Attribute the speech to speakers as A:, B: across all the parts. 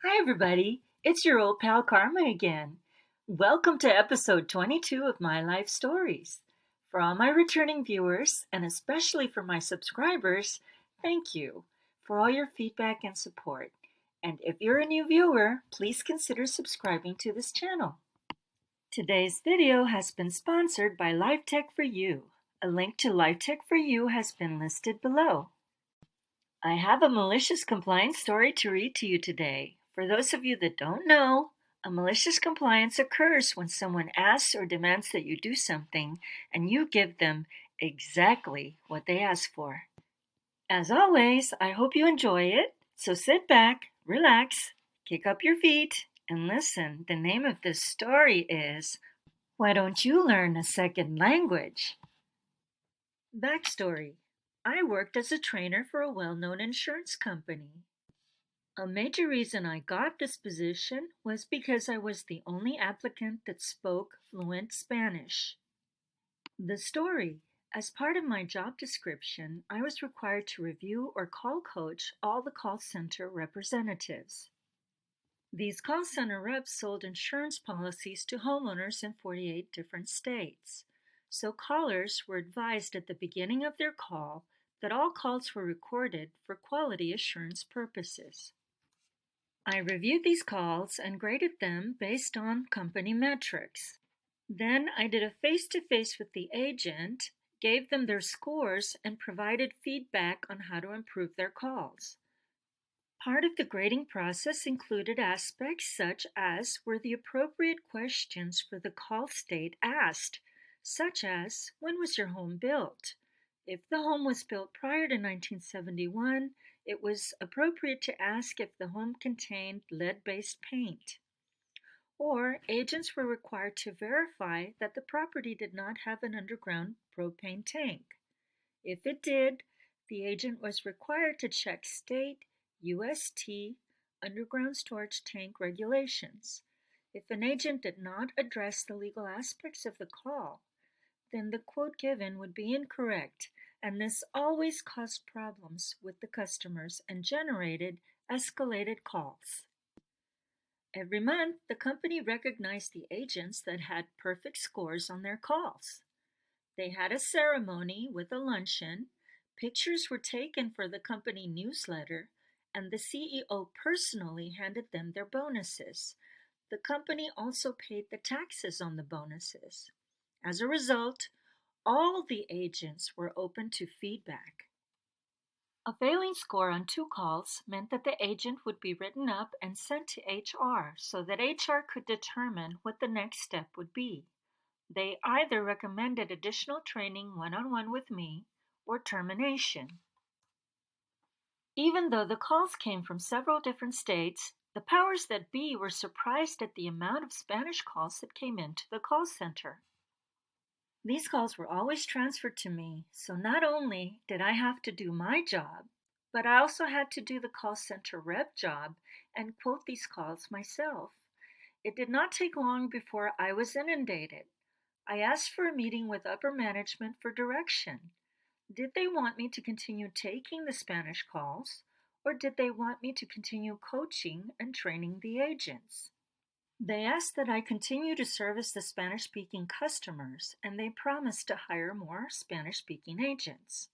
A: Hi, everybody. It's your old pal Karma again. Welcome to episode 22 of My Life Stories. For all my returning viewers, and especially for my subscribers, thank you for all your feedback and support. And if you're a new viewer, please consider subscribing to this channel. Today's video has been sponsored by LifeTech for You. A link to LifeTech for You has been listed below. I have a malicious compliance story to read to you today. For those of you that don't know, a malicious compliance occurs when someone asks or demands that you do something and you give them exactly what they ask for. As always, I hope you enjoy it, so sit back, relax, kick up your feet, and listen. The name of this story is Why Don't You Learn a Second Language? Backstory. I worked as a trainer for a well-known insurance company. A major reason I got this position was because I was the only applicant that spoke fluent Spanish. The story. As part of my job description, I was required to review or call coach all the call center representatives. These call center reps sold insurance policies to homeowners in 48 different states. So callers were advised at the beginning of their call that all calls were recorded for quality assurance purposes. I reviewed these calls and graded them based on company metrics. Then I did a face-to-face with the agent, gave them their scores, and provided feedback on how to improve their calls. Part of the grading process included aspects such as were the appropriate questions for the call state asked, such as, when was your home built? If the home was built prior to 1971, it was appropriate to ask if the home contained lead-based paint. Or agents were required to verify that the property did not have an underground propane tank. If it did, the agent was required to check state UST underground storage tank regulations. If an agent did not address the legal aspects of the call, then the quote given would be incorrect, and this always caused problems with the customers and generated escalated calls. Every month, the company recognized the agents that had perfect scores on their calls. They had a ceremony with a luncheon, pictures were taken for the company newsletter, and the CEO personally handed them their bonuses. The company also paid the taxes on the bonuses. As a result, all the agents were open to feedback. A failing score on 2 calls meant that the agent would be written up and sent to HR so that HR could determine what the next step would be. They either recommended additional training one-on-one with me or termination. Even though the calls came from several different states, the powers that be were surprised at the amount of Spanish calls that came into the call center. These calls were always transferred to me, so not only did I have to do my job, but I also had to do the call center rep job and quote these calls myself. It did not take long before I was inundated. I asked for a meeting with upper management for direction. Did they want me to continue taking the Spanish calls, or did they want me to continue coaching and training the agents? They asked that I continue to service the Spanish-speaking customers, and they promised to hire more Spanish-speaking agents.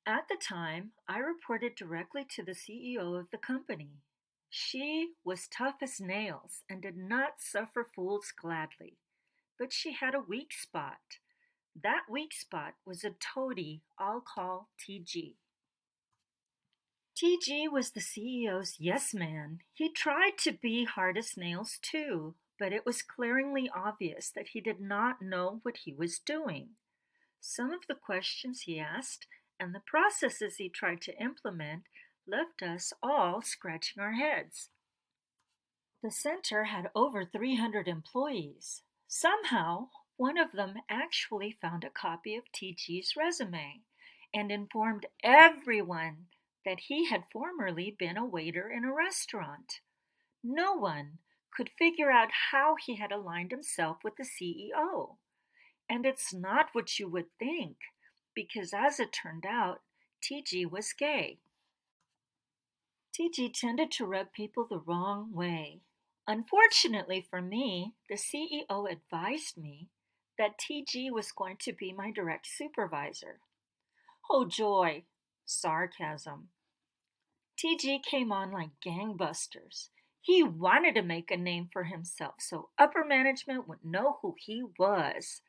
A: At the time, I reported directly to the CEO of the company. She was tough as nails and did not suffer fools gladly, but she had a weak spot. That weak spot was a toady I'll call TG. TG was the CEO's yes man. He tried to be hard as nails too, but it was glaringly obvious that he did not know what he was doing. Some of the questions he asked and the processes he tried to implement left us all scratching our heads. The center had over 300 employees. Somehow, one of them actually found a copy of TG's resume and informed everyone that he had formerly been a waiter in a restaurant. No one could figure out how he had aligned himself with the CEO. And it's not what you would think, because as it turned out, TG was gay. TG tended to rub people the wrong way. Unfortunately for me, the CEO advised me that TG was going to be my direct supervisor. Oh joy! Sarcasm. TG came on like gangbusters. He wanted to make a name for himself so upper management would know who he was.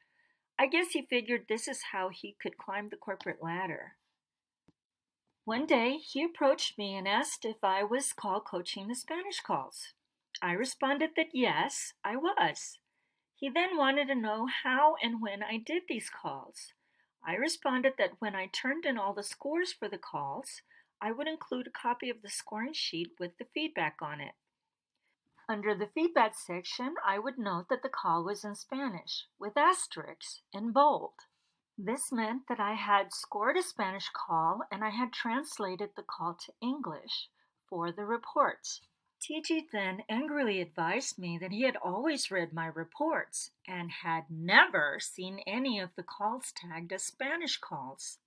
A: I guess he figured this is how he could climb the corporate ladder. One day, he approached me and asked if I was call coaching the Spanish calls. I responded that yes, I was. He then wanted to know how and when I did these calls. I responded that when I turned in all the scores for the calls, I would include a copy of the scoring sheet with the feedback on it. Under the feedback section, I would note that the call was in Spanish, with asterisks in bold. This meant that I had scored a Spanish call and I had translated the call to English for the reports. TG then angrily advised me that he had always read my reports and had never seen any of the calls tagged as Spanish calls.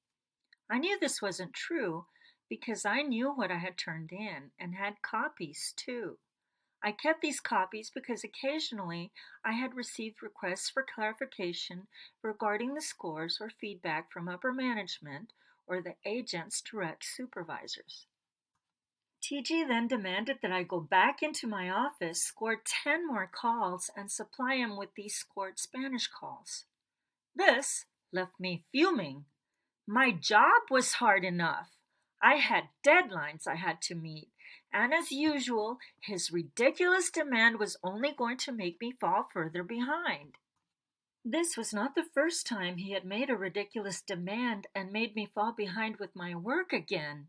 A: I knew this wasn't true because I knew what I had turned in and had copies too. I kept these copies because occasionally I had received requests for clarification regarding the scores or feedback from upper management or the agent's direct supervisors. TG then demanded that I go back into my office, score 10 more calls, and supply him with these scored Spanish calls. This left me fuming. My job was hard enough. I had deadlines I had to meet, and as usual, his ridiculous demand was only going to make me fall further behind. This was not the first time he had made a ridiculous demand and made me fall behind with my work again.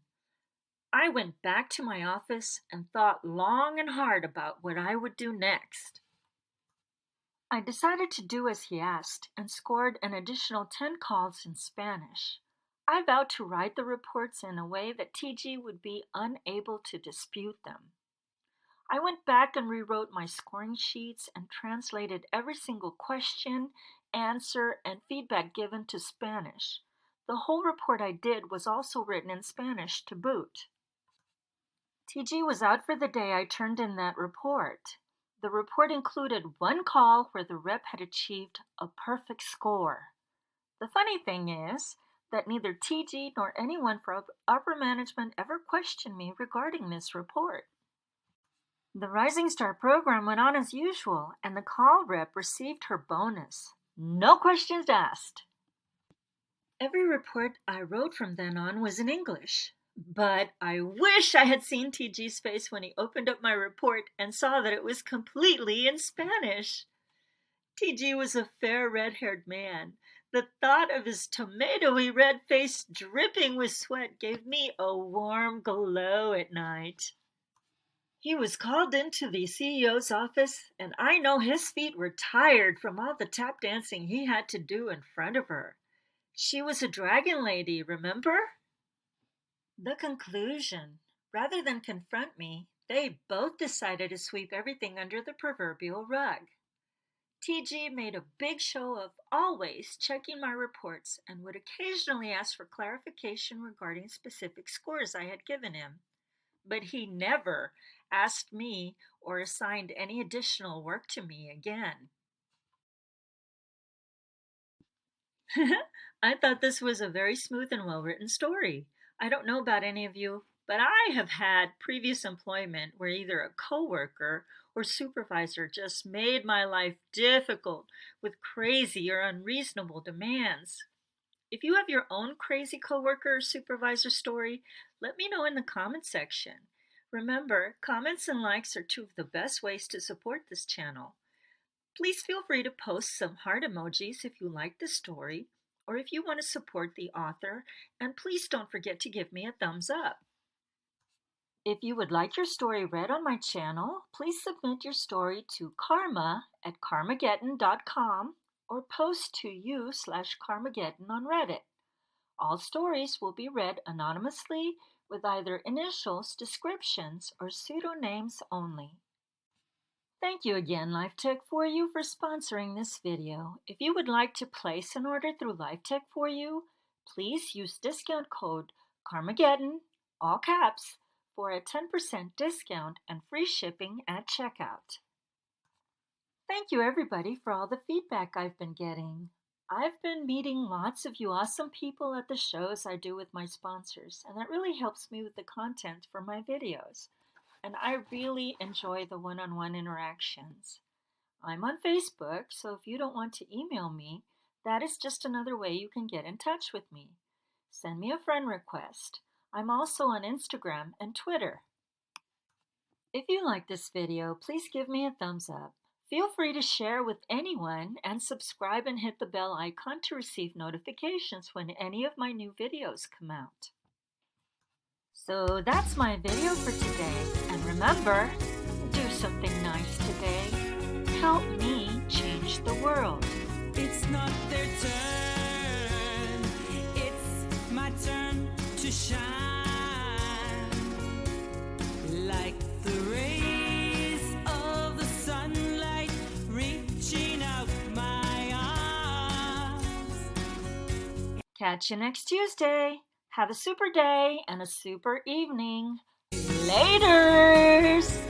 A: I went back to my office and thought long and hard about what I would do next. I decided to do as he asked and scored an additional 10 calls in Spanish. I vowed to write the reports in a way that TG would be unable to dispute them. I went back and rewrote my scoring sheets and translated every single question, answer, and feedback given to Spanish. The whole report I did was also written in Spanish to boot. TG was out for the day I turned in that report. The report included one call where the rep had achieved a perfect score. The funny thing is that neither TG nor anyone from upper management ever questioned me regarding this report. The Rising Star program went on as usual, and the call rep received her bonus. No questions asked. Every report I wrote from then on was in English. But I wish I had seen TG's face when he opened up my report and saw that it was completely in Spanish. TG was a fair red-haired man. The thought of his tomatoey red face dripping with sweat gave me a warm glow at night. He was called into the CEO's office, and I know his feet were tired from all the tap dancing he had to do in front of her. She was a dragon lady, remember? The conclusion. Rather than confront me, they both decided to sweep everything under the proverbial rug. TG made a big show of always checking my reports and would occasionally ask for clarification regarding specific scores I had given him. But he never asked me or assigned any additional work to me again. I thought this was a very smooth and well-written story. I don't know about any of you, but I have had previous employment where either a coworker or supervisor just made my life difficult with crazy or unreasonable demands. If you have your own crazy coworker or supervisor story, let me know in the comment section. Remember, comments and likes are two of the best ways to support this channel. Please feel free to post some heart emojis if you like the story or if you want to support the author, and please don't forget to give me a thumbs up. If you would like your story read on my channel, please submit your story to karma@karmagetin.com or post to u/Karmagetin on Reddit. All stories will be read anonymously with either initials, descriptions, or pseudonyms only. Thank you again, LifeTech4You, for sponsoring this video. If you would like to place an order through LifeTech4You, please use discount code Karmagetin, all caps, for a 10% discount and free shipping at checkout. Thank you everybody for all the feedback I've been getting. I've been meeting lots of you awesome people at the shows I do with my sponsors, and that really helps me with the content for my videos. And I really enjoy the one-on-one interactions. I'm on Facebook, so if you don't want to email me, that is just another way you can get in touch with me. Send me a friend request. I'm also on Instagram and Twitter. If you like this video, please give me a thumbs up. Feel free to share with anyone and subscribe and hit the bell icon to receive notifications when any of my new videos come out. So that's my video for today. And remember, do something nice today. Help me change the world.
B: It's not their turn, it's my turn to shine. Like the rays of the sunlight reaching out my arms.
A: Catch you next Tuesday. Have a super day and a super evening. Laters!